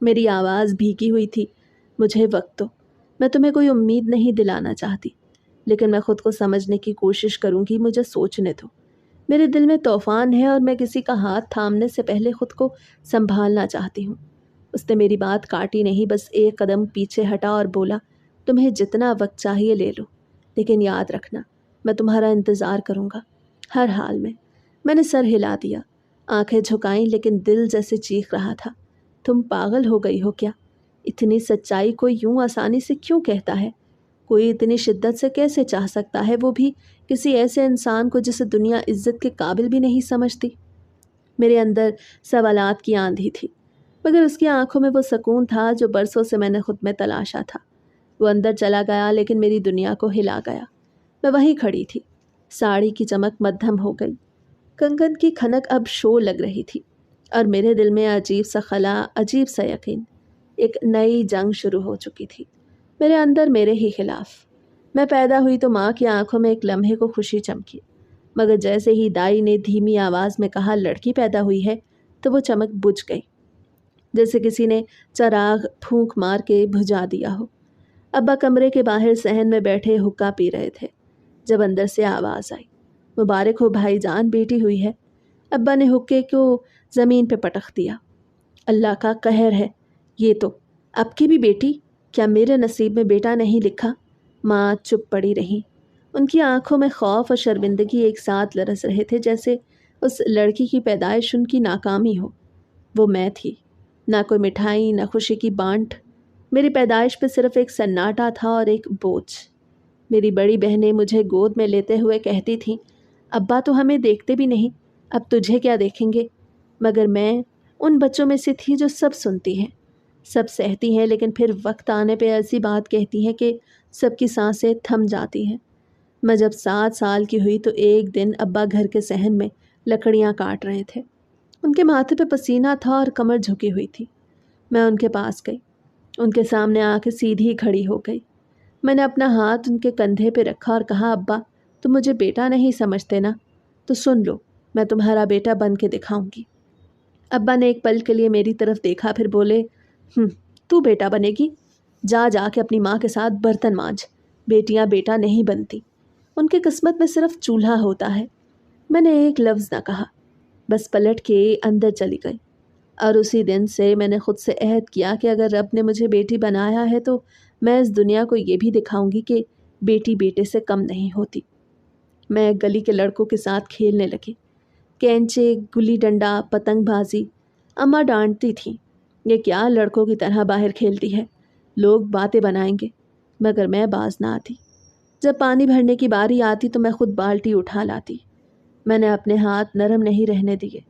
میری آواز بھیگی ہوئی تھی۔ مجھے وقت دو، میں تمہیں کوئی امید نہیں دلانا چاہتی، لیکن میں خود کو سمجھنے کی کوشش کروں گی، مجھے سوچنے دو۔ میرے دل میں طوفان ہے اور میں کسی کا ہاتھ تھامنے سے پہلے خود کو سنبھالنا چاہتی ہوں۔ اس نے میری بات کاٹی نہیں، بس ایک قدم پیچھے ہٹا اور بولا، تمہیں جتنا وقت چاہیے لے لو، لیکن یاد رکھنا میں تمہارا انتظار کروں گا، ہر حال میں۔ میں نے سر ہلا دیا، آنکھیں جھکائیں، لیکن دل جیسے چیخ رہا تھا، تم پاگل ہو گئی ہو کیا؟ اتنی سچائی کوئی یوں آسانی سے کیوں کہتا ہے؟ کوئی اتنی شدت سے کیسے چاہ سکتا ہے، وہ بھی کسی ایسے انسان کو جسے دنیا عزت کے قابل بھی نہیں سمجھتی؟ میرے اندر سوالات کی آندھی تھی، مگر اس کی آنکھوں میں وہ سکون تھا جو برسوں سے میں نے خود میں تلاشا تھا۔ وہ اندر چلا گیا، لیکن میری دنیا کو ہلا گیا۔ میں وہیں کھڑی تھی، ساڑی کی چمک مدھم ہو گئی، کنگن کی کھنک اب شور لگ رہی تھی، اور میرے دل میں عجیب سا خلا، عجیب سا یقین۔ ایک نئی جنگ شروع ہو چکی تھی، میرے اندر میرے ہی خلاف۔ میں پیدا ہوئی تو ماں کی آنکھوں میں ایک لمحے کو خوشی چمکی، مگر جیسے ہی دائی نے دھیمی آواز میں کہا لڑکی پیدا ہوئی ہے، تو وہ چمک بجھ گئی، جیسے کسی نے چراغ پھونک مار کے بجھا دیا ہو۔ ابا کمرے کے باہر صحن میں بیٹھے حقہ پی رہے تھے، جب اندر سے آواز آئی، مبارک ہو بھائی جان، بیٹی ہوئی ہے۔ ابا نے حقے کو زمین پہ پٹخ دیا۔ اللہ کا قہر ہے، یہ تو اب کی بھی بیٹی؟ کیا میرے نصیب میں بیٹا نہیں لکھا؟ ماں چپ پڑی رہی، ان کی آنکھوں میں خوف اور شرمندگی ایک ساتھ لرز رہے تھے، جیسے اس لڑکی کی پیدائش ان کی ناکامی ہو۔ وہ میں تھی، نہ کوئی مٹھائی، نہ خوشی کی بانٹ۔ میری پیدائش پہ صرف ایک سناٹا تھا اور ایک بوجھ۔ میری بڑی بہنیں مجھے گود میں لیتے ہوئے کہتی تھیں، ابا تو ہمیں دیکھتے بھی نہیں، اب تجھے کیا دیکھیں گے؟ مگر میں ان بچوں میں سے تھی جو سب سنتی ہیں، سب سہتی ہیں، لیکن پھر وقت آنے پہ ایسی بات کہتی ہیں کہ سب کی سانسیں تھم جاتی ہیں۔ میں جب 7 سال کی ہوئی تو ایک دن ابا گھر کے صحن میں لکڑیاں کاٹ رہے تھے۔ ان کے ماتھے پہ پسینہ تھا اور کمر جھکی ہوئی تھی۔ میں ان کے پاس گئی، ان کے سامنے آ کے سیدھی کھڑی ہو گئی۔ میں نے اپنا ہاتھ ان کے کندھے پہ رکھا اور کہا، ابا تم مجھے بیٹا نہیں سمجھتے نا؟ تو سن لو، میں تمہارا بیٹا بن کے دکھاؤں گی۔ ابا نے ایک پل کے لیے میری طرف دیکھا، پھر بولے، تو بیٹا بنے گی؟ جا جا کے اپنی ماں کے ساتھ برتن مانجھ، بیٹیاں بیٹا نہیں بنتی، ان کی قسمت میں صرف چولہا ہوتا ہے۔ میں نے ایک لفظ نہ کہا، بس پلٹ کے اندر چلی گئی، اور اسی دن سے میں نے خود سے عہد کیا کہ اگر رب نے مجھے بیٹی بنایا ہے تو میں اس دنیا کو یہ بھی دکھاؤں گی کہ بیٹی بیٹے سے کم نہیں ہوتی۔ میں گلی کے لڑکوں کے ساتھ کھیلنے لگی، کینچے، گلی ڈنڈا، پتنگ بازی۔ اماں ڈانٹتی تھیں، یہ کیا لڑکوں کی طرح باہر کھیلتی ہے، لوگ باتیں بنائیں گے، مگر میں باز نہ آتی۔ جب پانی بھرنے کی باری آتی تو میں خود بالٹی اٹھا لاتی۔ میں نے اپنے ہاتھ نرم نہیں رہنے دیے،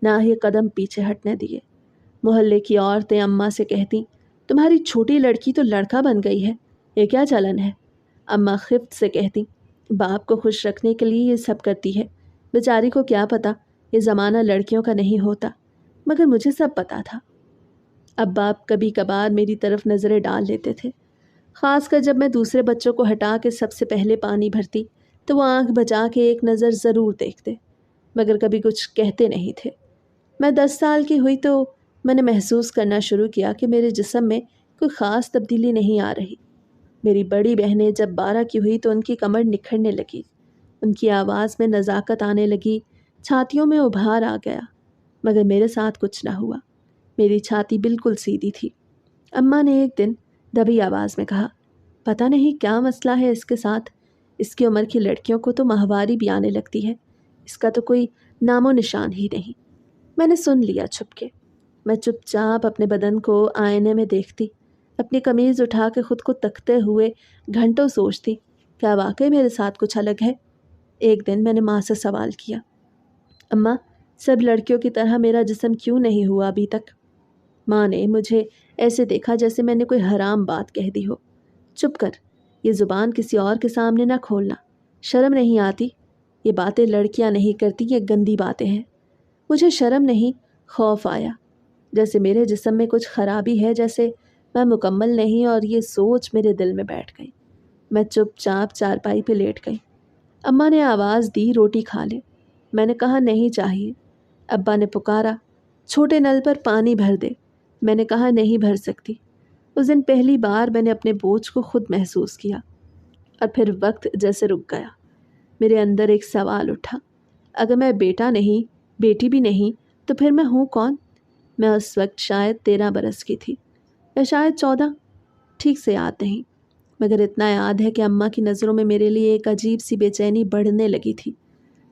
نہ ہی قدم پیچھے ہٹنے دیے۔ محلے کی عورتیں اماں سے کہتی، تمہاری چھوٹی لڑکی تو لڑکا بن گئی ہے، یہ کیا چلن ہے؟ اماں خفت سے کہتی، باپ کو خوش رکھنے کے لیے یہ سب کرتی ہے، بیچاری کو کیا پتا یہ زمانہ لڑکیوں کا نہیں ہوتا، مگر مجھے سب پتا تھا۔ ابا کبھی کبھار میری طرف نظریں ڈال لیتے تھے، خاص کر جب میں دوسرے بچوں کو ہٹا کے سب سے پہلے پانی بھرتی تو وہ آنکھ بچا کے ایک نظر ضرور دیکھتے، مگر کبھی کچھ کہتے نہیں تھے۔ میں 10 سال کی ہوئی تو میں نے محسوس کرنا شروع کیا کہ میرے جسم میں کوئی خاص تبدیلی نہیں آ رہی۔ میری بڑی بہنیں جب 12 کی ہوئی تو ان کی کمر نکھرنے لگی، ان کی آواز میں نزاکت آنے لگی، چھاتیوں میں ابھار آ گیا، مگر میرے ساتھ کچھ نہ ہوا، میری چھاتی بالکل سیدھی تھی۔ اماں نے ایک دن دبی آواز میں کہا، پتہ نہیں کیا مسئلہ ہے اس کے ساتھ، اس کی عمر کی لڑکیوں کو تو ماہواری بھی آنے لگتی ہے، اس کا تو کوئی نام و نشان ہی نہیں۔ میں نے سن لیا چھپ کے۔ میں چپ چاپ اپنے بدن کو آئینے میں دیکھتی، اپنی قمیض اٹھا کے خود کو تکتے ہوئے گھنٹوں سوچتی، کیا واقعی میرے ساتھ کچھ الگ ہے؟ ایک دن میں نے ماں سے سوال کیا، اماں سب لڑکیوں کی طرح میرا جسم کیوں نہیں ہوا ابھی تک؟ ماں نے مجھے ایسے دیکھا جیسے میں نے کوئی حرام بات کہہ دی ہو۔ چپ کر، یہ زبان کسی اور کے سامنے نہ کھولنا، شرم نہیں آتی؟ یہ باتیں لڑکیاں نہیں کرتی، یہ گندی باتیں ہیں۔ مجھے شرم نہیں، خوف آیا، جیسے میرے جسم میں کچھ خرابی ہے، جیسے میں مکمل نہیں، اور یہ سوچ میرے دل میں بیٹھ گئی۔ میں چپ چاپ چارپائی پہ لیٹ گئی۔ اماں نے آواز دی، روٹی کھا لے۔ میں نے کہا نہیں چاہیے۔ ابا نے پکارا، چھوٹے نل پر پانی بھر دے۔ میں نے کہا نہیں بھر سکتی۔ اس دن پہلی بار میں نے اپنے بوجھ کو خود محسوس کیا، اور پھر وقت جیسے رک گیا۔ میرے اندر ایک سوال اٹھا، اگر میں بیٹا نہیں، بیٹی بھی نہیں، تو پھر میں ہوں کون؟ میں اس وقت شاید 13 برس کی تھی، یا شاید 14، ٹھیک سے یاد نہیں، مگر اتنا یاد ہے کہ اماں کی نظروں میں میرے لیے ایک عجیب سی بے چینی بڑھنے لگی تھی،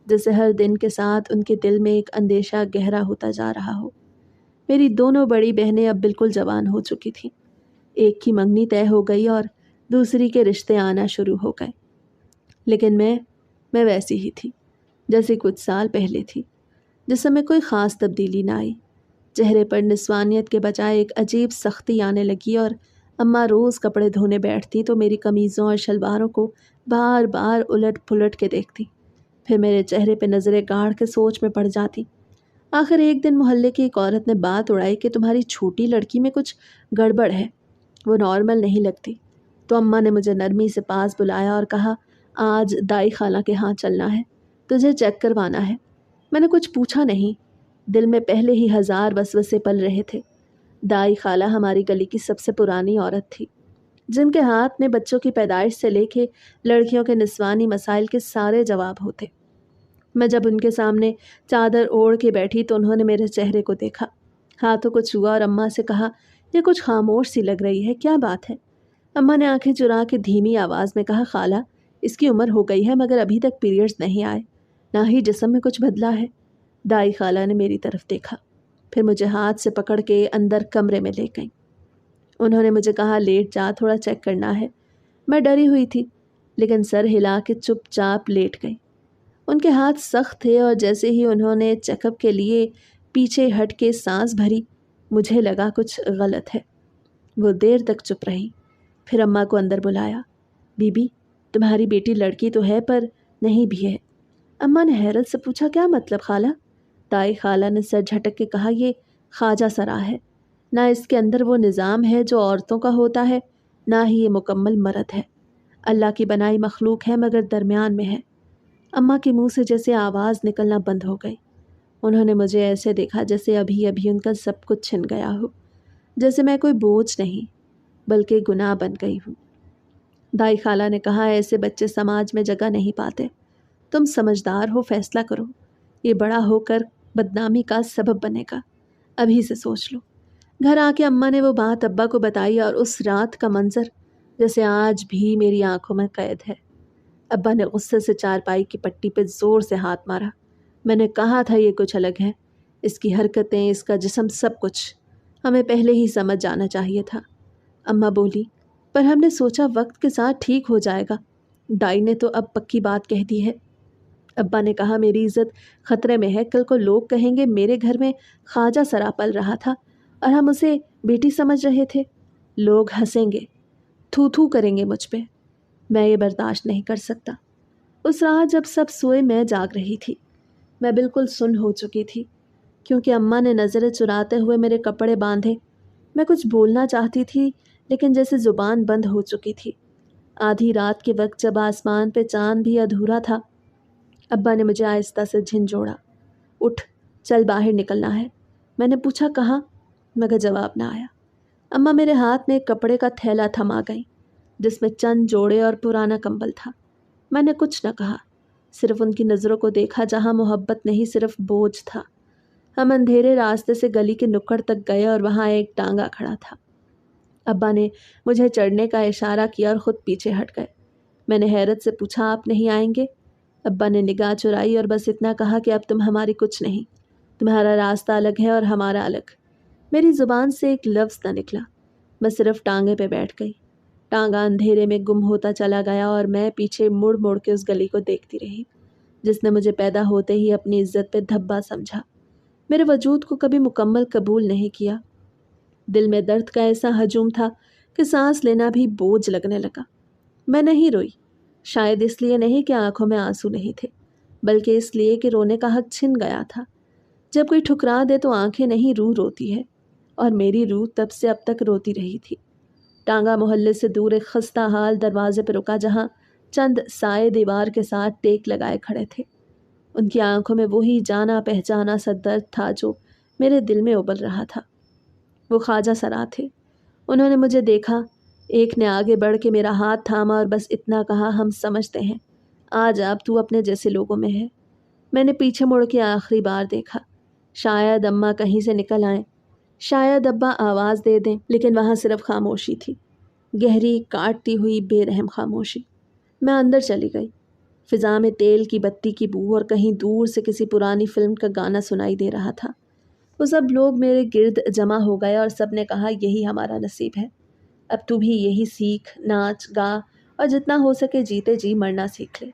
جیسے ہر دن کے ساتھ ان کے دل میں ایک اندیشہ گہرا ہوتا جا رہا ہو۔ میری دونوں بڑی بہنیں اب بالکل جوان ہو چکی تھیں، ایک کی منگنی طے ہو گئی اور دوسری کے رشتے آنا شروع ہو گئے، لیکن میں ویسی ہی تھی جیسے کچھ سال پہلے تھی۔ جسم میں کوئی خاص تبدیلی نہ آئی، چہرے پر نسوانیت کے بجائے ایک عجیب سختی آنے لگی، اور اماں روز کپڑے دھونے بیٹھتی تو میری قمیضوں اور شلواروں کو بار بار الٹ پلٹ کے دیکھتی، پھر میرے چہرے پہ نظریں گاڑ کے سوچ میں پڑ جاتی۔ آخر ایک دن محلے کی ایک عورت نے بات اڑائی کہ تمہاری چھوٹی لڑکی میں کچھ گڑبڑ ہے، وہ نارمل نہیں لگتی۔ تو اماں نے مجھے نرمی سے پاس بلایا اور کہا، آج دائی خالہ کے ہاں چلنا ہے، تجھے چیک کروانا ہے۔ میں نے کچھ پوچھا نہیں، دل میں پہلے ہی 1000 وسوسے پل رہے تھے۔ دائی خالہ ہماری گلی کی سب سے پرانی عورت تھی، جن کے ہاتھ میں بچوں کی پیدائش سے لے کے لڑکیوں کے نسوانی مسائل کے سارے جواب ہوتے۔ میں جب ان کے سامنے چادر اوڑھ کے بیٹھی تو انہوں نے میرے چہرے کو دیکھا، ہاتھوں کو چھوا اور اماں سے کہا، یہ کچھ خاموش سی لگ رہی ہے، کیا بات ہے؟ اماں نے آنکھیں چرا کے دھیمی آواز میں کہا، خالہ اس کی عمر ہو گئی ہے مگر ابھی تک پیریڈز نہیں آئے، نہ ہی جسم میں کچھ بدلا ہے۔ دائی خالہ نے میری طرف دیکھا، پھر مجھے ہاتھ سے پکڑ کے اندر کمرے میں لے گئیں۔ انہوں نے مجھے کہا، لیٹ جا، تھوڑا چیک کرنا ہے۔ میں ڈری ہوئی تھی، لیکن سر ہلا کے چپ چاپ لیٹ گئی۔ ان کے ہاتھ سخت تھے اور جیسے ہی انہوں نے چیک اپ کے لیے پیچھے ہٹ کے سانس بھری، مجھے لگا کچھ غلط ہے۔ وہ دیر تک چپ رہی، پھر اماں کو اندر بلایا، بی بی تمہاری بیٹی لڑکی تو ہے پر نہیں بھی ہے۔ اماں نے حیرت سے پوچھا، کیا مطلب خالہ؟ دائی خالہ نے سر جھٹک کے کہا، یہ خواجہ سرا ہے، نہ اس کے اندر وہ نظام ہے جو عورتوں کا ہوتا ہے، نہ ہی یہ مکمل مرد ہے۔ اللہ کی بنائی مخلوق ہے مگر درمیان میں ہے۔ اماں کے منہ سے جیسے آواز نکلنا بند ہو گئی۔ انہوں نے مجھے ایسے دیکھا جیسے ابھی ابھی ان کا سب کچھ چھن گیا ہو، جیسے میں کوئی بوجھ نہیں بلکہ گناہ بن گئی ہوں۔ دائی خالہ نے کہا، ایسے بچے سماج میں جگہ نہیں پاتے، تم سمجھدار ہو، فیصلہ کرو، یہ بڑا ہو کر بدنامی کا سبب بنے گا، ابھی سے سوچ لو۔ گھر آ کے اماں نے وہ بات ابا کو بتائی اور اس رات کا منظر جیسے آج بھی میری آنکھوں میں قید ہے۔ ابا نے غصے سے چارپائی کی پٹی پہ زور سے ہاتھ مارا۔ میں نے کہا تھا یہ کچھ الگ ہے، اس کی حرکتیں، اس کا جسم، سب کچھ ہمیں پہلے ہی سمجھ جانا چاہیے تھا۔ اماں بولی، پر ہم نے سوچا وقت کے ساتھ ٹھیک ہو جائے گا، دائی نے تو اب پکی بات کہہ دی ہے۔ ابا نے کہا، میری عزت خطرے میں ہے، کل کو لوگ کہیں گے میرے گھر میں خواجہ سرا پل رہا تھا اور ہم اسے بیٹی سمجھ رہے تھے، لوگ ہنسیں گے، تھو تھو کریں گے مجھ پہ، میں یہ برداشت نہیں کر سکتا۔ اس رات جب سب سوئے میں جاگ رہی تھی، میں بالکل سن ہو چکی تھی، کیونکہ اماں نے نظریں چراتے ہوئے میرے کپڑے باندھے۔ میں کچھ بولنا چاہتی تھی لیکن جیسے زبان بند ہو چکی تھی۔ آدھی رات کے وقت جب آسمان پہ چاند بھی ادھورا تھا، ابا نے مجھے آہستہ سے جھنجھوڑا، اٹھ چل باہر نکلنا ہے۔ میں نے پوچھا کہاں، مگر جواب نہ آیا۔ اماں میرے ہاتھ میں ایک کپڑے کا تھیلا تھما گئی جس میں چند جوڑے اور پرانا کمبل تھا۔ میں نے کچھ نہ کہا، صرف ان کی نظروں کو دیکھا جہاں محبت نہیں صرف بوجھ تھا۔ ہم اندھیرے راستے سے گلی کے نکڑ تک گئے اور وہاں ایک ٹانگا کھڑا تھا۔ ابا نے مجھے چڑھنے کا اشارہ کیا اور خود پیچھے ہٹ گئے۔ میں نے حیرت سے پوچھا، آپ نہیں آئیں گے؟ ابا نے نگاہ چرائی اور بس اتنا کہا کہ اب تم ہماری کچھ نہیں، تمہارا راستہ الگ ہے اور ہمارا الگ۔ میری زبان سے ایک لفظ نہ نکلا، میں صرف ٹانگے پہ بیٹھ گئی۔ ٹانگا اندھیرے میں گم ہوتا چلا گیا اور میں پیچھے مڑ مڑ کے اس گلی کو دیکھتی رہی جس نے مجھے پیدا ہوتے ہی اپنی عزت پہ دھبا سمجھا، میرے وجود کو کبھی مکمل قبول نہیں کیا۔ دل میں درد کا ایسا ہجوم تھا کہ سانس لینا بھی بوجھ لگنے لگا۔ میں نہیں روئی، شاید اس لیے نہیں کہ آنکھوں میں آنسو نہیں تھے، بلکہ اس لیے کہ رونے کا حق چھن گیا تھا۔ جب کوئی ٹھکرا دے تو آنکھیں نہیں، روح روتی ہے، اور میری روح تب سے اب تک روتی رہی تھی۔ ٹانگا محلے سے دور ایک خستہ حال دروازے پہ رکا جہاں چند سائے دیوار کے ساتھ ٹیک لگائے کھڑے تھے۔ ان کی آنکھوں میں وہی جانا پہچانا سا درد تھا جو میرے دل میں ابل رہا تھا۔ وہ خواجہ سرا تھے۔ انہوں نے مجھے دیکھا، ایک نے آگے بڑھ کے میرا ہاتھ تھاما اور بس اتنا کہا، ہم سمجھتے ہیں آج اب تو اپنے جیسے لوگوں میں ہے۔ میں نے پیچھے مڑ کے آخری بار دیکھا، شاید اماں کہیں سے نکل آئیں، شاید ابا آواز دے دیں، لیکن وہاں صرف خاموشی تھی، گہری کاٹتی ہوئی بے رحم خاموشی۔ میں اندر چلی گئی۔ فضا میں تیل کی بتی کی بو اور کہیں دور سے کسی پرانی فلم کا گانا سنائی دے رہا تھا۔ وہ سب لوگ میرے گرد جمع ہو گئے اور سب نے کہا، یہی ہمارا نصیب ہے، اب تو بھی یہی سیکھ، ناچ گا اور جتنا ہو سکے جیتے جی مرنا سیکھ لے۔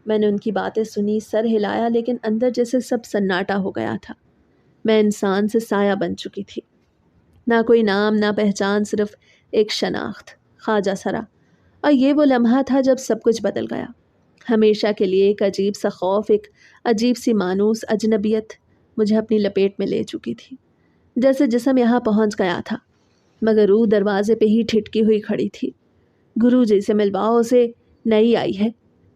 میں نے ان کی باتیں سنی، سر ہلایا، لیکن اندر جیسے سب سناٹا ہو گیا تھا۔ میں انسان سے سایہ بن چکی تھی، نہ کوئی نام نہ پہچان، صرف ایک شناخت، خواجہ سرا۔ اور یہ وہ لمحہ تھا جب سب کچھ بدل گیا، ہمیشہ کے لیے۔ ایک عجیب سا خوف، ایک عجیب سی مانوس اجنبیت مجھے اپنی لپیٹ میں لے چکی تھی، جیسے جسم یہاں پہنچ گیا تھا مگر روح دروازے پہ ہی ٹھٹکی ہوئی کھڑی تھی۔ گرو جی سے ملواؤ، اسے نئی آئی ہے،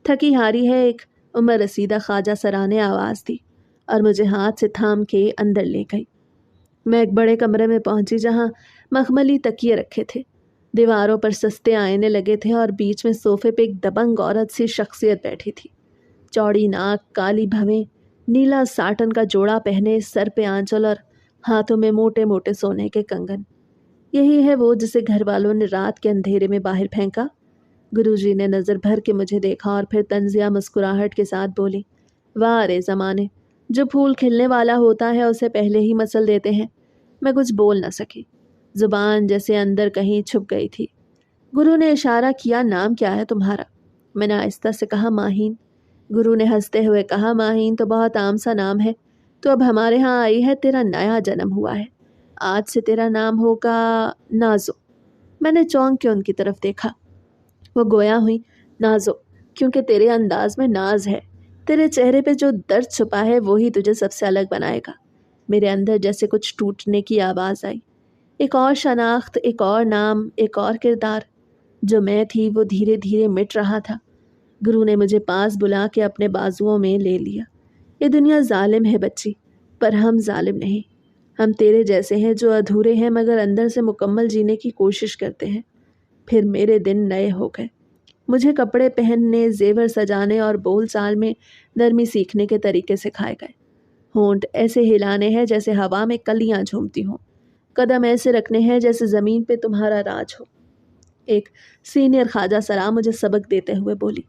تھکی ہاری ہے، ایک عمر رسیدہ خواجہ سرا نے آواز دی اور مجھے ہاتھ سے تھام کے اندر لے گئی۔ میں ایک بڑے کمرے میں پہنچی جہاں مخملی تکیے رکھے تھے، دیواروں پر سستے آئینے لگے تھے اور بیچ میں صوفے پہ ایک دبنگ عورت سی شخصیت بیٹھی تھی، چوڑی ناک، کالی بھویں، نیلا ساٹن کا جوڑا پہنے، سر پہ آنچل اور ہاتھوں میں موٹے موٹے سونے کے کنگن۔ یہی ہے وہ جسے گھر والوں نے رات کے اندھیرے میں باہر پھینکا؟ گرو جی نے نظر بھر کے مجھے دیکھا اور پھر طنزیہ مسکراہٹ کے ساتھ بولی، واہ رے زمانے، جو پھول کھلنے والا ہوتا ہے اسے پہلے ہی مسل دیتے ہیں۔ میں کچھ بول نہ سکی، زبان جیسے اندر کہیں چھپ گئی تھی۔ گرو نے اشارہ کیا، نام کیا ہے تمہارا؟ میں نے آہستہ سے کہا، ماہین۔ گرو نے ہنستے ہوئے کہا، ماہین تو بہت عام سا نام ہے، تو اب ہمارے ہاں آئی ہے، تیرا نیا جنم ہوا ہے، آج سے تیرا نام ہوگا نازو۔ میں نے چونک کے ان کی طرف دیکھا، وہ گویا ہوئی، نازو، کیونکہ تیرے انداز میں ناز ہے، تیرے چہرے پہ جو درد چھپا ہے وہی تجھے سب سے الگ بنائے گا۔ میرے اندر جیسے کچھ ٹوٹنے کی آواز آئی، ایک اور شناخت، ایک اور نام، ایک اور کردار۔ جو میں تھی وہ دھیرے دھیرے مٹ رہا تھا۔ گرو نے مجھے پاس بلا کے اپنے بازوؤں میں لے لیا۔ یہ دنیا ظالم ہے بچی، پر ہم ظالم نہیں، ہم تیرے جیسے ہیں جو ادھورے ہیں مگر اندر سے مکمل جینے کی کوشش کرتے ہیں۔ پھر میرے دن نئے ہو گئے، مجھے کپڑے پہننے، زیور سجانے اور بول چال میں نرمی سیکھنے کے طریقے سکھائے گئے۔ ہونٹ ایسے ہلانے ہیں جیسے ہوا میں کلیاں جھومتی ہوں، قدم ایسے رکھنے ہیں جیسے زمین پہ تمہارا راج ہو۔ ایک سینئر خواجہ سرا مجھے سبق دیتے ہوئے بولی۔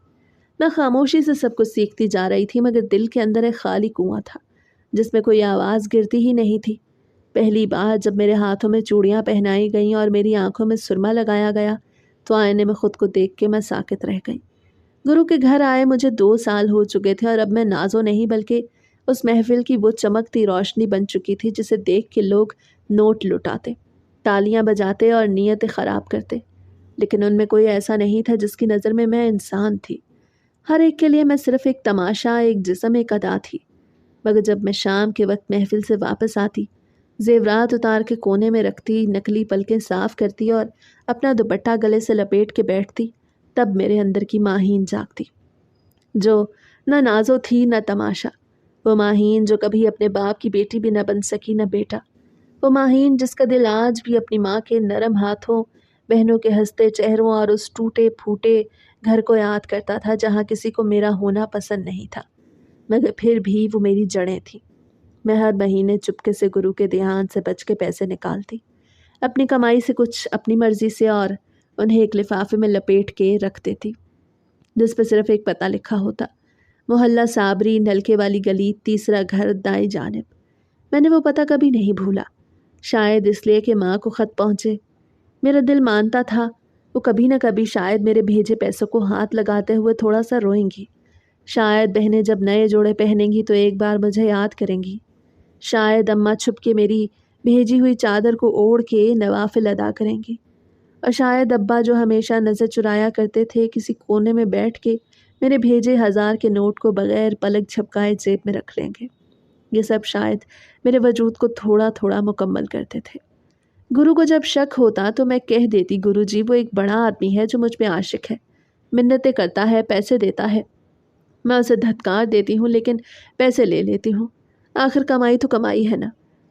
میں خاموشی سے سب کچھ سیکھتی جا رہی تھی مگر دل کے اندر ایک خالی کنواں تھا جس میں کوئی آواز گرتی ہی نہیں تھی۔ پہلی بار جب میرے ہاتھوں میں چوڑیاں پہنائی گئیں اور میری آنکھوں میں سرما لگایا گیا تو آئینے میں خود کو دیکھ کے میں ساکت رہ گئی۔ گرو کے گھر آئے مجھے 2 سال ہو چکے تھے اور اب میں نازو نہیں بلکہ اس محفل کی وہ چمکتی روشنی بن چکی تھی جسے دیکھ کے لوگ نوٹ لٹاتے، تالیاں بجاتے اور نیتیں خراب کرتے، لیکن ان میں کوئی ایسا نہیں تھا جس کی نظر میں انسان تھی۔ ہر ایک کے لیے میں صرف ایک تماشا، ایک جسم، ایک ادا تھی۔ مگر جب میں شام کے وقت محفل سے واپس آتی، زیورات اتار کے کونے میں رکھتی، نکلی پلکیں صاف کرتی اور اپنا دوپٹہ گلے سے لپیٹ کے بیٹھتی، تب میرے اندر کی ماہین جاگتی، جو نہ نازو تھی نہ تماشا۔ وہ ماہین جو کبھی اپنے باپ کی بیٹی بھی نہ بن سکی، نہ بیٹا۔ وہ ماہین جس کا دل آج بھی اپنی ماں کے نرم ہاتھوں، بہنوں کے ہنستے چہروں اور اس ٹوٹے پھوٹے گھر کو یاد کرتا تھا جہاں کسی کو میرا ہونا پسند نہیں تھا، مگر پھر بھی وہ میری جڑیں تھیں۔ میں ہر مہینے چپکے سے گرو کے دیہان سے بچ کے پیسے نکالتی، اپنی کمائی سے کچھ اپنی مرضی سے، اور انہیں ایک لفافے میں لپیٹ کے رکھ دیتی جس پہ صرف ایک پتہ لکھا ہوتا، محلہ صابری، نلکے والی گلی، 3 گھر دائیں جانب۔ میں نے وہ پتہ کبھی نہیں بھولا، شاید اس لیے کہ ماں کو خط پہنچے۔ میرا دل مانتا تھا وہ کبھی نہ کبھی شاید میرے بھیجے پیسوں کو ہاتھ لگاتے ہوئے تھوڑا سا روئیں گی، شاید بہنیں جب نئے جوڑے پہنیں گی تو ایک بار مجھے یاد کریں گی، شاید اماں چھپ کے میری بھیجی ہوئی چادر کو اوڑھ کے نوافل ادا کریں گی، اور شاید ابا جو ہمیشہ نظر چرایا کرتے تھے کسی کونے میں بیٹھ کے میرے بھیجے 1000 کے نوٹ کو بغیر پلک جھپکائے جیب میں رکھ لیں گے۔ یہ سب شاید میرے وجود کو تھوڑا تھوڑا مکمل کرتے تھے۔ گرو کو جب شک ہوتا تو میں کہہ دیتی، گرو جی وہ ایک بڑا آدمی ہے جو مجھ پہ عاشق ہے، منتیں کرتا ہے، پیسے دیتا ہے، میں اسے دھتکار دیتی ہوں لیکن پیسے لے لیتی ہوں، آخر کمائی تو کمائی ہے نا،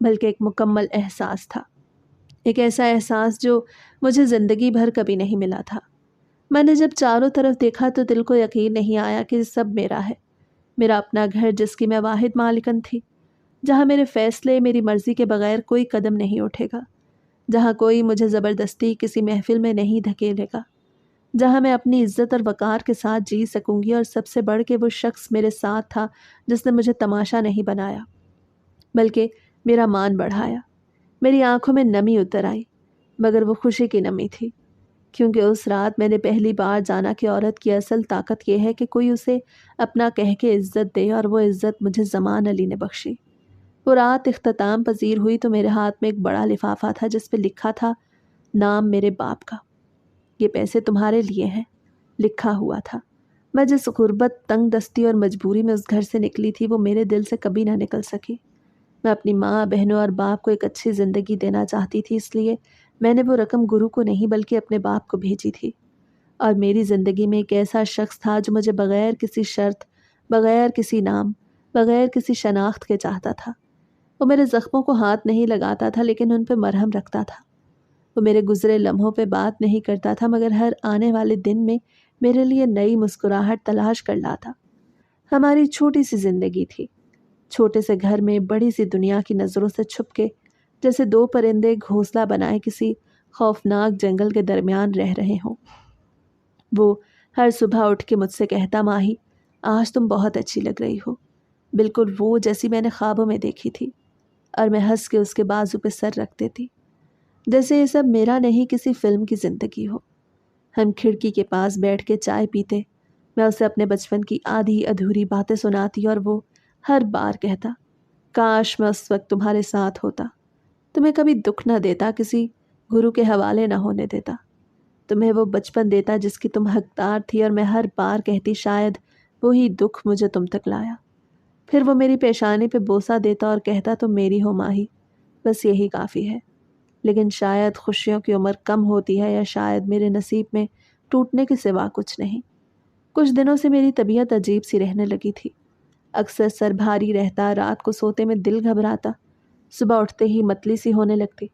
بلکہ ایک مکمل احساس تھا، ایک ایسا احساس جو مجھے زندگی بھر کبھی نہیں ملا تھا۔ میں نے جب چاروں طرف دیکھا تو دل کو یقین نہیں آیا کہ سب میرا ہے، میرا اپنا گھر جس کی میں واحد مالکن تھی، جہاں میرے فیصلے میری مرضی کے بغیر کوئی قدم نہیں اٹھے گا، جہاں کوئی مجھے زبردستی کسی محفل میں نہیں دھکیلے گا، جہاں میں اپنی عزت اور وقار کے ساتھ جی سکوں گی، اور سب سے بڑھ کے وہ شخص میرے ساتھ تھا جس نے مجھے تماشا نہیں بنایا بلکہ میرا مان بڑھایا۔ میری آنکھوں میں نمی اتر آئی، مگر وہ خوشی کی نمی تھی، کیونکہ اس رات میں نے پہلی بار جانا کہ عورت کی اصل طاقت یہ ہے کہ کوئی اسے اپنا کہہ کے عزت دے، اور وہ عزت مجھے زمان علی نے بخشی۔ وہ رات اختتام پذیر ہوئی تو میرے ہاتھ میں ایک بڑا لفافہ تھا جس پہ لکھا تھا نام میرے باپ کا۔ یہ پیسے تمہارے لیے ہیں، لکھا ہوا تھا۔ میں جس غربت، تنگ دستی اور مجبوری میں اس گھر سے نکلی تھی وہ میرے دل سے کبھی نہ نکل سکی۔ میں اپنی ماں، بہنوں اور باپ کو ایک اچھی زندگی دینا چاہتی تھی، اس لیے میں نے وہ رقم گرو کو نہیں بلکہ اپنے باپ کو بھیجی تھی۔ اور میری زندگی میں ایک ایسا شخص تھا جو مجھے بغیر کسی شرط، بغیر کسی نام، بغیر کسی شناخت کے چاہتا تھا۔ وہ میرے زخموں کو ہاتھ نہیں لگاتا تھا لیکن ان پہ مرہم رکھتا تھا۔ وہ میرے گزرے لمحوں پہ بات نہیں کرتا تھا مگر ہر آنے والے دن میں میرے لیے نئی مسکراہٹ تلاش کر لاتا۔ ہماری چھوٹی سی زندگی تھی، چھوٹے سے گھر میں بڑی سی دنیا کی نظروں سے چھپ کے، جیسے دو پرندے گھونسلہ بنائے کسی خوفناک جنگل کے درمیان رہ رہے ہوں۔ وہ ہر صبح اٹھ کے مجھ سے کہتا، ماہی آج تم بہت اچھی لگ رہی ہو، بالکل وہ جیسی میں نے خوابوں میں دیکھی تھی، اور میں ہنس کے اس کے بازو پہ سر رکھ دیتی، جیسے یہ سب میرا نہیں کسی فلم کی زندگی ہو۔ ہم کھڑکی کے پاس بیٹھ کے چائے پیتے، میں اسے اپنے بچپن کی آدھی ادھوری باتیں سناتی اور وہ ہر بار کہتا، کاش میں اس وقت تمہارے ساتھ ہوتا، تمہیں کبھی دکھ نہ دیتا، کسی گرو کے حوالے نہ ہونے دیتا، تمہیں وہ بچپن دیتا جس کی تم حقدار تھی، اور میں ہر بار کہتی شاید وہی دکھ مجھے تم تک لایا۔ پھر وہ میری پیشانی پہ بوسہ دیتا اور کہتا تم میری ہو ماہی، بس یہی کافی ہے۔ لیکن شاید خوشیوں کی عمر کم ہوتی ہے، یا شاید میرے نصیب میں ٹوٹنے کے سوا کچھ نہیں۔ کچھ دنوں سے میری طبیعت عجیب سی رہنے لگی تھی، اکثر سر بھاری رہتا، رات کو سوتے میں دل گھبراتا، صبح اٹھتے ہی متلی سی ہونے لگتی۔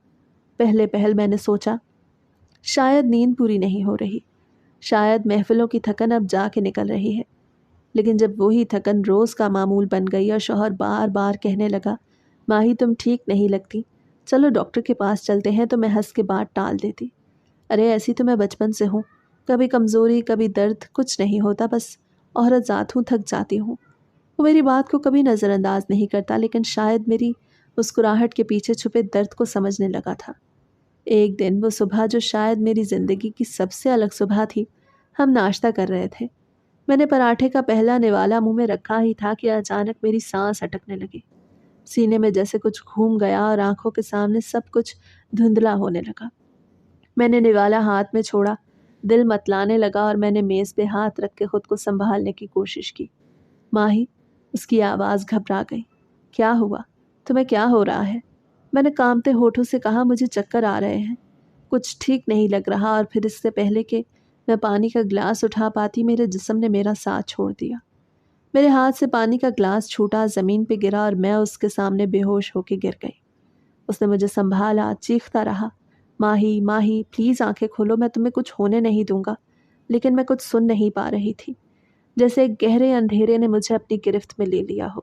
پہلے پہل میں نے سوچا شاید نیند پوری نہیں ہو رہی، شاید محفلوں کی تھکن اب جا کے نکل رہی ہے۔ لیکن جب وہی تھکن روز کا معمول بن گئی اور شوہر بار بار کہنے لگا ماہی تم ٹھیک نہیں لگتی، چلو ڈاکٹر کے پاس چلتے ہیں، تو میں ہنس کے بات ٹال دیتی، ارے ایسی تو میں بچپن سے ہوں، کبھی کمزوری کبھی درد، کچھ نہیں ہوتا، بس عورت ذات ہوں، تھک جاتی ہوں۔ وہ میری بات کو کبھی نظر انداز نہیں کرتا، لیکن شاید میری مسکراہٹ کے پیچھے چھپے درد کو سمجھنے لگا تھا۔ ایک دن وہ صبح جو شاید میری زندگی کی سب سے الگ صبح تھی، ہم ناشتہ کر رہے تھے، میں نے پراٹھے کا پہلا نوالا منہ میں رکھا ہی تھا کہ اچانک میری سانس اٹکنے لگی، سینے میں جیسے کچھ گھوم گیا اور آنکھوں کے سامنے سب کچھ دھندلا ہونے لگا۔ میں نے نوالا ہاتھ میں چھوڑا، دل متلانے لگا اور میں نے میز پہ ہاتھ رکھ کے خود کو سنبھالنے کی کوشش کی۔ ماہی، اس کی آواز گھبرا گئی، کیا ہوا؟ تمہیں کیا ہو رہا ہے؟ میں نے کانپتے ہونٹوں سے کہا مجھے چکر آ رہے ہیں، کچھ ٹھیک نہیں لگ رہا، اور پھر اس سے پہلے کہ میں پانی کا گلاس اٹھا پاتی میرے جسم نے میرا ساتھ چھوڑ دیا۔ میرے ہاتھ سے پانی کا گلاس چھوٹا، زمین پہ گرا اور میں اس کے سامنے بے ہوش ہو کے گر گئی۔ اس نے مجھے سنبھالا، چیختا رہا، ماہی ماہی پلیز آنکھیں کھولو، میں تمہیں کچھ ہونے نہیں دوں گا، لیکن میں کچھ سن نہیں پا رہی تھی، جیسے ایک گہرے اندھیرے نے مجھے اپنی گرفت میں لے لیا ہو،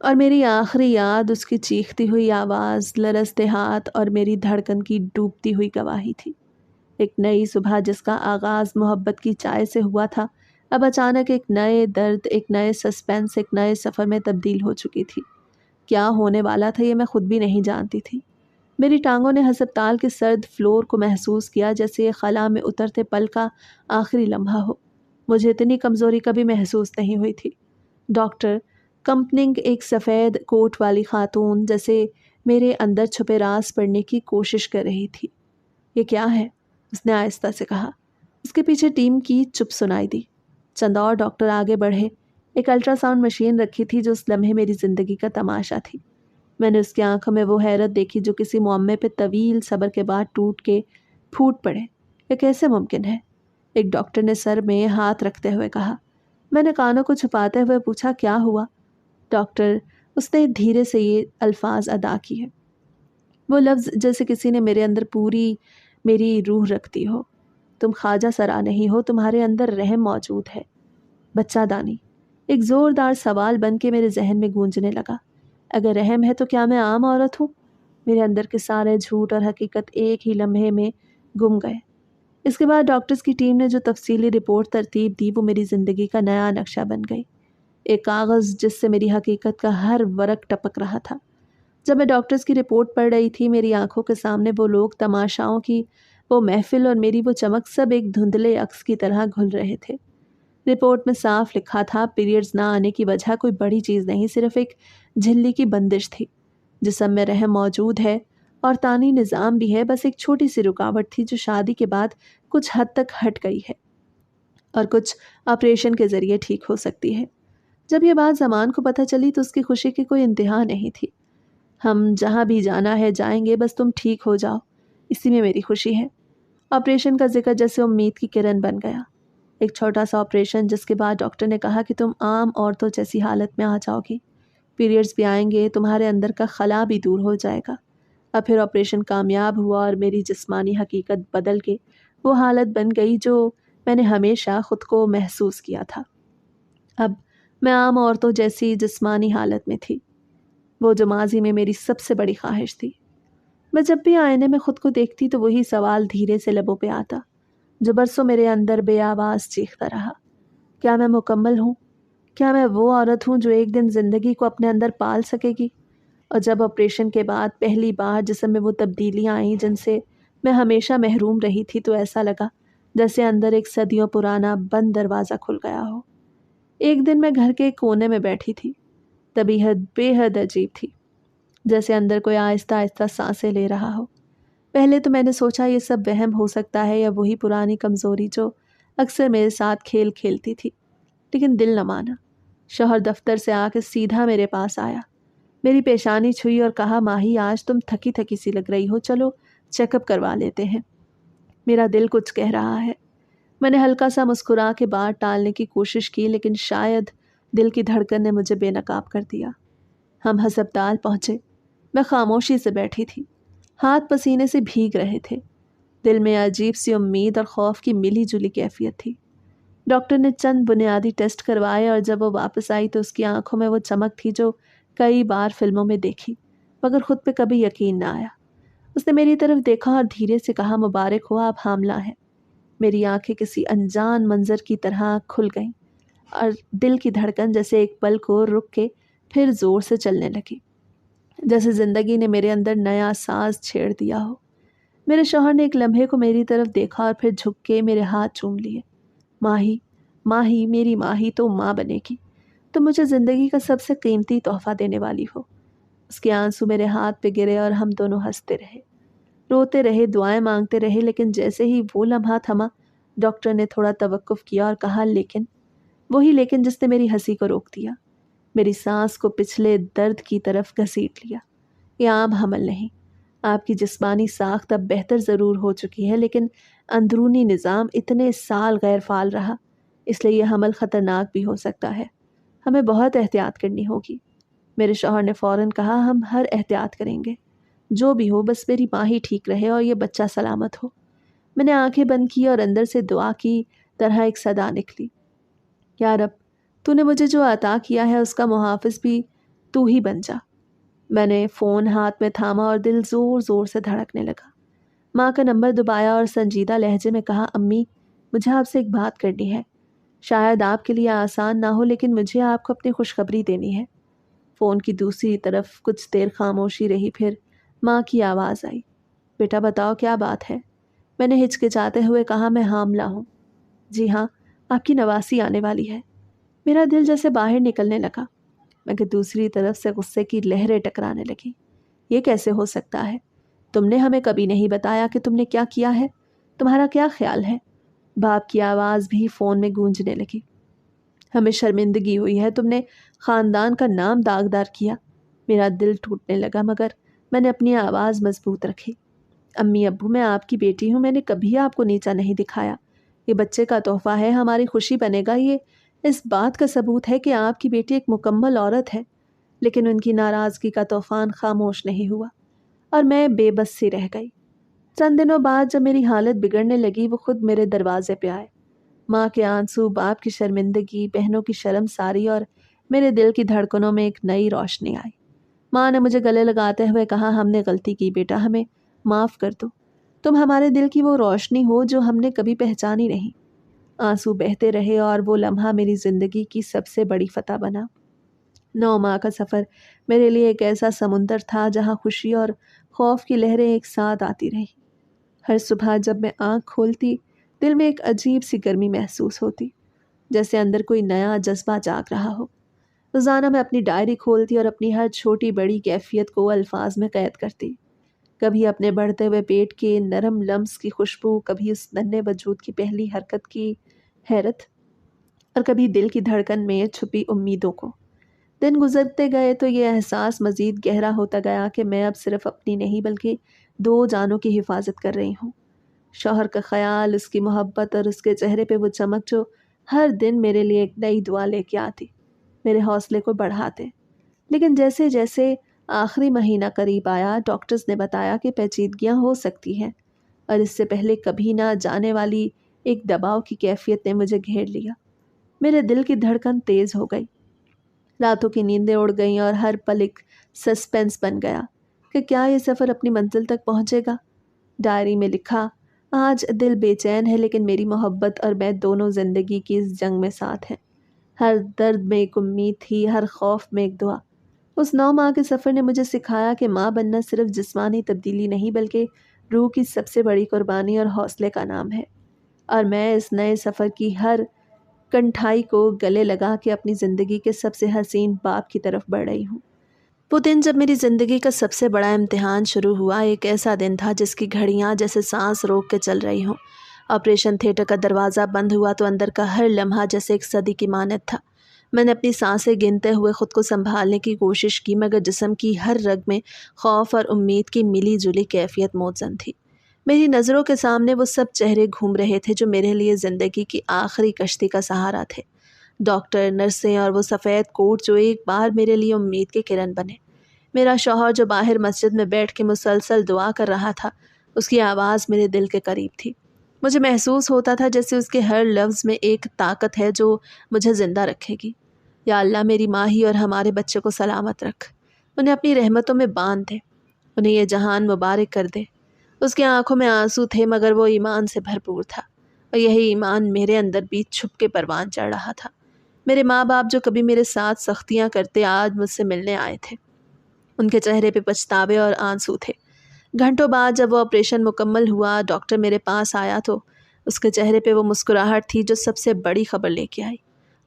اور میری آخری یاد اس کی چیختی ہوئی آواز، لرزتے ہاتھ اور میری دھڑکن کی ڈوبتی ہوئی گواہی تھی۔ ایک نئی صبح جس کا آغاز محبت کی چائے سے ہوا تھا، اب اچانک ایک نئے درد، ایک نئے سسپینس، ایک نئے سفر میں تبدیل ہو چکی تھی۔ کیا ہونے والا تھا یہ میں خود بھی نہیں جانتی تھی۔ میری ٹانگوں نے ہسپتال کے سرد فلور کو محسوس کیا جیسے یہ خلا میں اترتے پل کا آخری لمحہ ہو۔ مجھے اتنی کمزوری کبھی محسوس نہیں ہوئی تھی۔ ڈاکٹر کمپننگ ایک سفید کوٹ والی خاتون جیسے میرے اندر چھپے راز پڑھنے کی کوشش کر رہی تھی۔ یہ کیا ہے؟ اس نے آہستہ سے کہا۔ اس کے پیچھے ٹیم کی چپ سنائی دی۔ چند اور ڈاکٹر آگے بڑھے۔ ایک الٹرا ساؤنڈ مشین رکھی تھی جو اس لمحے میری زندگی کا تماشا تھی۔ میں نے اس کی آنکھوں میں وہ حیرت دیکھی جو کسی معمے پہ طویل صبر کے بعد ٹوٹ کے پھوٹ پڑے۔ یہ کیسے ممکن ہے؟ ایک ڈاکٹر نے سر میں ہاتھ رکھتے ہوئے کہا۔ میں نے کانوں کو چھپاتے ہوئے پوچھا کیا ہوا؟ ڈاکٹر، اس نے دھیرے سے یہ الفاظ ادا کیے، وہ لفظ جیسے کسی نے میرے اندر پوری میری روح رکھ دی ہو۔ تم خواجہ سرا نہیں ہو، تمہارے اندر رحم موجود ہے۔ بچہ دانی ایک زوردار سوال بن کے میرے ذہن میں گونجنے لگا۔ اگر رحم ہے تو کیا میں عام عورت ہوں؟ میرے اندر کے سارے جھوٹ اور حقیقت ایک ہی لمحے میں گم گئے۔ اس کے بعد ڈاکٹرز کی ٹیم نے جو تفصیلی رپورٹ ترتیب دی وہ میری زندگی کا نیا نقشہ بن گئی، ایک کاغذ جس سے میری حقیقت کا ہر ورق ٹپک رہا تھا۔ جب میں ڈاکٹرز کی رپورٹ پڑھ رہی تھی، میری آنکھوں کے سامنے وہ لوگ، تماشاؤں کی وہ محفل اور میری وہ چمک سب ایک دھندلے عکس کی طرح گھل رہے تھے۔ رپورٹ میں صاف لکھا تھا پیریڈز نہ آنے کی وجہ کوئی بڑی چیز نہیں، صرف ایک جھلی کی بندش تھی۔ جسم میں رحم موجود ہے اور تانی نظام بھی ہے، بس ایک چھوٹی سی رکاوٹ تھی جو شادی کے بعد کچھ حد تک ہٹ گئی ہے اور کچھ آپریشن کے ذریعے ٹھیک ہو سکتی ہے۔ جب یہ بات زمان کو پتہ چلی تو اس کی خوشی کی کوئی انتہا نہیں تھی۔ ہم جہاں بھی جانا ہے جائیں گے، بس تم ٹھیک ہو جاؤ، اسی میں میری خوشی ہے۔ آپریشن کا ذکر جیسے امید کی کرن بن گیا۔ ایک چھوٹا سا آپریشن جس کے بعد ڈاکٹر نے کہا کہ تم عام عورتوں جیسی حالت میں آ جاؤ گی، پیریڈز بھی آئیں گے، تمہارے اندر کا خلا بھی دور ہو جائے گا۔ اب پھر آپریشن کامیاب ہوا اور میری جسمانی حقیقت بدل کے وہ حالت بن گئی جو میں نے ہمیشہ خود کو محسوس کیا تھا۔ اب میں عام عورتوں جیسی جسمانی حالت میں تھی، وہ جو ماضی میں میری سب سے بڑی خواہش تھی۔ میں جب بھی آئینے میں خود کو دیکھتی تو وہی سوال دھیرے سے لبوں پہ آتا جو برسوں میرے اندر بے آواز چیختا رہا۔ کیا میں مکمل ہوں؟ کیا میں وہ عورت ہوں جو ایک دن زندگی کو اپنے اندر پال سکے گی؟ اور جب آپریشن کے بعد پہلی بار جسم میں وہ تبدیلیاں آئیں جن سے میں ہمیشہ محروم رہی تھی تو ایسا لگا جیسے اندر ایک صدیوں پرانا بند دروازہ کھل گیا ہو۔ ایک دن میں گھر کے ایک کونے میں بیٹھی تھی، طبیعت بے حد عجیب تھی، جیسے اندر کوئی آہستہ آہستہ سانسیں لے رہا ہو۔ پہلے تو میں نے سوچا یہ سب وہم ہو سکتا ہے یا وہی پرانی کمزوری جو اکثر میرے ساتھ کھیل کھیلتی تھی، لیکن دل نہ مانا۔ شوہر دفتر سے آ کے سیدھا میرے پاس آیا، میری پیشانی چھوئی اور کہا، ماہی آج تم تھکی تھکی سی لگ رہی ہو، چلو چیک اپ کروا لیتے ہیں۔ میرا دل کچھ کہہ رہا ہے۔ میں نے ہلکا سا مسکرا کے بات ٹالنے کی کوشش کی، لیکن شاید دل کی دھڑکن نے مجھے بے نقاب کر دیا۔ ہم ہسپتال پہنچے۔ میں خاموشی سے بیٹھی تھی، ہاتھ پسینے سے بھیگ رہے تھے، دل میں عجیب سی امید اور خوف کی ملی جلی کیفیت تھی۔ ڈاکٹر نے چند بنیادی ٹیسٹ کروائے اور جب وہ واپس آئی تو اس کی آنکھوں میں وہ چمک تھی جو کئی بار فلموں میں دیکھی مگر خود پہ کبھی یقین نہ آیا۔ اس نے میری طرف دیکھا اور دھیرے سے کہا، مبارک ہو، آپ حاملہ ہیں۔ میری آنکھیں کسی انجان منظر کی طرح کھل گئیں اور دل کی دھڑکن جیسے ایک پل کو رک کے پھر زور سے چلنے لگی، جیسے زندگی نے میرے اندر نیا ساز چھیڑ دیا ہو۔ میرے شوہر نے ایک لمحے کو میری طرف دیکھا اور پھر جھک کے میرے ہاتھ چوم لیے۔ ماہی، ماہی، میری ماہی تو ماں بنے گی، تو مجھے زندگی کا سب سے قیمتی تحفہ دینے والی ہو۔ اس کے آنسو میرے ہاتھ پہ گرے اور ہم دونوں ہنستے رہے، روتے رہے، دعائیں مانگتے رہے، لیکن جیسے ہی وہ لمحہ تھما، ڈاکٹر نے تھوڑا توقف کیا اور کہا، لیکن، وہی لیکن جس نے میری ہنسی کو روک دیا، میری سانس کو پچھلے درد کی طرف گھسیٹ لیا۔ یہ عام حمل نہیں، آپ کی جسمانی ساخت اب بہتر ضرور ہو چکی ہے، لیکن اندرونی نظام اتنے سال غیر فعال رہا، اس لیے یہ حمل خطرناک بھی ہو سکتا ہے، ہمیں بہت احتیاط کرنی ہوگی۔ میرے شوہر نے فوراً کہا، ہم ہر احتیاط کریں گے، جو بھی ہو بس میری ماں ہی ٹھیک رہے اور یہ بچہ سلامت ہو۔ میں نے آنکھیں بند کی اور اندر سے دعا کی طرح ایک صدا نکلی، یا رب، تو نے مجھے جو عطا کیا ہے اس کا محافظ بھی تو ہی بن جا۔ میں نے فون ہاتھ میں تھاما اور دل زور زور سے دھڑکنے لگا۔ ماں کا نمبر دبایا اور سنجیدہ لہجے میں کہا، امی، مجھے آپ سے ایک بات کرنی ہے، شاید آپ کے لیے آسان نہ ہو لیکن مجھے آپ کو اپنی خوشخبری دینی ہے۔ فون کی دوسری طرف کچھ دیر خاموشی رہی، پھر ماں کی آواز آئی، بیٹا بتاؤ کیا بات ہے؟ میں نے ہچکچاتے ہوئے کہا، میں حاملہ ہوں۔ جی ہاں، آپ کی نواسی آنے والی ہے۔ میرا دل جیسے باہر نکلنے لگا، مگر دوسری طرف سے غصے کی لہریں ٹکرانے لگی۔ یہ کیسے ہو سکتا ہے؟ تم نے ہمیں کبھی نہیں بتایا کہ تم نے کیا کیا ہے، تمہارا کیا خیال ہے؟ باپ کی آواز بھی فون میں گونجنے لگی۔ ہمیں شرمندگی ہوئی ہے، تم نے خاندان کا نام داغدار کیا۔ میرا دل ٹوٹنے لگا مگر میں نے اپنی آواز مضبوط رکھی۔ امی ابو، میں آپ کی بیٹی ہوں، میں نے کبھی آپ کو نیچا نہیں دکھایا، یہ بچے کا تحفہ ہے، ہماری خوشی بنے گا، یہ اس بات کا ثبوت ہے کہ آپ کی بیٹی ایک مکمل عورت ہے۔ لیکن ان کی ناراضگی کا طوفان خاموش نہیں ہوا۔ اور میں بے بس سی رہ گئی۔ چند دنوں بعد جب میری حالت بگڑنے لگی وہ خود میرے دروازے پہ آئے۔ ماں کے آنسو، باپ کی شرمندگی، بہنوں کی شرم ساری اور میرے دل کی دھڑکنوں میں ایک نئی روشنی آئی۔ ماں نے مجھے گلے لگاتے ہوئے کہا، ہم نے غلطی کی بیٹا، ہمیں معاف کر دو۔ تم ہمارے دل کی وہ روشنی ہو جو ہم نے کبھی پہچانی نہیں۔ آنسو بہتے رہے اور وہ لمحہ میری زندگی کی سب سے بڑی فتح بنا۔ 9 ماہ کا سفر میرے لیے ایک ایسا سمندر تھا جہاں خوشی اور خوف کی لہریں ایک ساتھ آتی رہیں۔ ہر صبح جب میں آنکھ کھولتی دل میں ایک عجیب سی گرمی محسوس ہوتی، جیسے اندر کوئی نیا جذبہ جاگ رہا ہو۔ روزانہ میں اپنی ڈائری کھولتی اور اپنی ہر چھوٹی بڑی کیفیت کو الفاظ میں قید کرتی۔ کبھی اپنے بڑھتے ہوئے پیٹ کے نرم لمس کی خوشبو، کبھی اس ننھے وجود کی پہلی حرکت کی حیرت، اور کبھی دل کی دھڑکن میں چھپی امیدوں کو۔ دن گزرتے گئے تو یہ احساس مزید گہرا ہوتا گیا کہ میں اب صرف اپنی نہیں بلکہ 2 جانوں کی حفاظت کر رہی ہوں۔ شوہر کا خیال، اس کی محبت اور اس کے چہرے پہ وہ چمک جو ہر دن میرے لیے ایک نئی دعا لے کے آتی، میرے حوصلے کو بڑھاتے۔ لیکن جیسے جیسے آخری مہینہ قریب آیا، ڈاکٹرز نے بتایا کہ پیچیدگیاں ہو سکتی ہیں، اور اس سے پہلے کبھی نہ جانے والی ایک دباؤ کی کیفیت نے مجھے گھیر لیا۔ میرے دل کی دھڑکن تیز ہو گئی، راتوں کی نیندیں اڑ گئیں اور ہر پل ایک سسپینس بن گیا کہ کیا یہ سفر اپنی منزل تک پہنچے گا۔ ڈائری میں لکھا، آج دل بے چین ہے لیکن میری محبت اور میں دونوں زندگی کی اس جنگ میں ساتھ ہیں۔ ہر درد میں ایک امید تھی، ہر خوف میں ایک دعا۔ اس 9 ماہ کے سفر نے مجھے سکھایا کہ ماں بننا صرف جسمانی تبدیلی نہیں بلکہ روح کی سب سے بڑی قربانی اور حوصلے کا نام ہے، اور میں اس نئے سفر کی ہر کنٹھائی کو گلے لگا کے اپنی زندگی کے سب سے حسین باب کی طرف بڑھ رہی ہوں۔ وہ دن جب میری زندگی کا سب سے بڑا امتحان شروع ہوا، ایک ایسا دن تھا جس کی گھڑیاں جیسے سانس روک کے چل رہی ہوں۔ آپریشن تھیٹر کا دروازہ بند ہوا تو اندر کا ہر لمحہ جیسے ایک صدی کی مانند تھا۔ میں نے اپنی سانسیں گنتے ہوئے خود کو سنبھالنے کی کوشش کی، مگر جسم کی ہر رگ میں خوف اور امید کی ملی جلی کیفیت موزن تھی۔ میری نظروں کے سامنے وہ سب چہرے گھوم رہے تھے جو میرے لیے زندگی کی آخری کشتی کا سہارا تھے۔ ڈاکٹر، نرسیں اور وہ سفید کوٹ جو ایک بار میرے لیے امید کے کرن بنے۔ میرا شوہر جو باہر مسجد میں بیٹھ کے مسلسل دعا کر رہا تھا، اس کی آواز میرے دل کے قریب تھی۔ مجھے محسوس ہوتا تھا جیسے اس کے ہر لفظ میں ایک طاقت ہے جو مجھے زندہ رکھے گی۔ یا اللہ، میری ماہی اور ہمارے بچے کو سلامت رکھ، انہیں اپنی رحمتوں میں باندھ دے، انہیں یہ جہان مبارک کر دے۔ اس کی آنکھوں میں آنسو تھے مگر وہ ایمان سے بھرپور تھا، اور یہی ایمان میرے اندر بھی چھپ کے پروان چڑھ رہا تھا۔ میرے ماں باپ جو کبھی میرے ساتھ سختیاں کرتے آج مجھ سے ملنے آئے تھے، ان کے چہرے پہ پچھتاوے اور آنسو تھے۔ گھنٹوں بعد جب وہ آپریشن مکمل ہوا، ڈاکٹر میرے پاس آیا تو اس کے چہرے پہ وہ مسکراہٹ تھی جو سب سے بڑی خبر لے کے آئی۔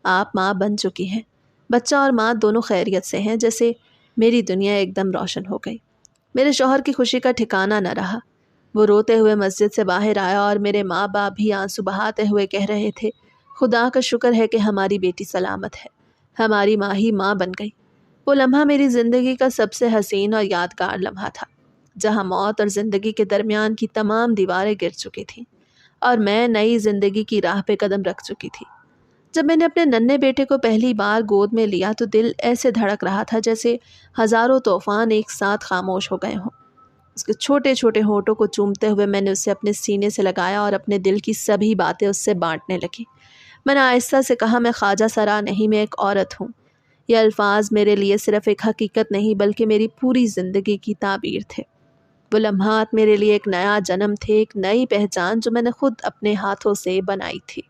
آپ ماں بن چکی ہیں، بچہ اور ماں دونوں خیریت سے ہیں۔ جیسے میری دنیا ایک دم روشن ہو گئی۔ میرے شوہر کی خوشی کا ٹھکانہ نہ رہا۔ وہ روتے ہوئے مسجد سے باہر آیا اور میرے ماں باپ بھی آنسو بہاتے ہوئے کہہ رہے تھے، خدا کا شکر ہے کہ ہماری بیٹی سلامت ہے، ہماری ماں ہی ماں بن گئی۔ وہ لمحہ میری زندگی کا سب سے حسین اور یادگار لمحہ تھا، جہاں موت اور زندگی کے درمیان کی تمام دیواریں گر چکی تھیں اور میں نئی زندگی کی راہ پہ قدم رکھ چکی تھی۔ جب میں نے اپنے ننھے بیٹے کو پہلی بار گود میں لیا تو دل ایسے دھڑک رہا تھا جیسے ہزاروں طوفان ایک ساتھ خاموش ہو گئے ہوں۔ اس کے چھوٹے چھوٹے ہونٹوں کو چومتے ہوئے میں نے اسے اپنے سینے سے لگایا اور اپنے دل کی سبھی باتیں اس سے بانٹنے لگی۔ میں نے آہستہ سے کہا، میں خواجہ سرا نہیں، میں ایک عورت ہوں۔ یہ الفاظ میرے لیے صرف ایک حقیقت نہیں بلکہ میری پوری زندگی کی تعبیر تھے۔ وہ لمحات میرے لیے ایک نیا جنم تھے، ایک نئی پہچان جو میں نے خود اپنے ہاتھوں سے بنائی تھی۔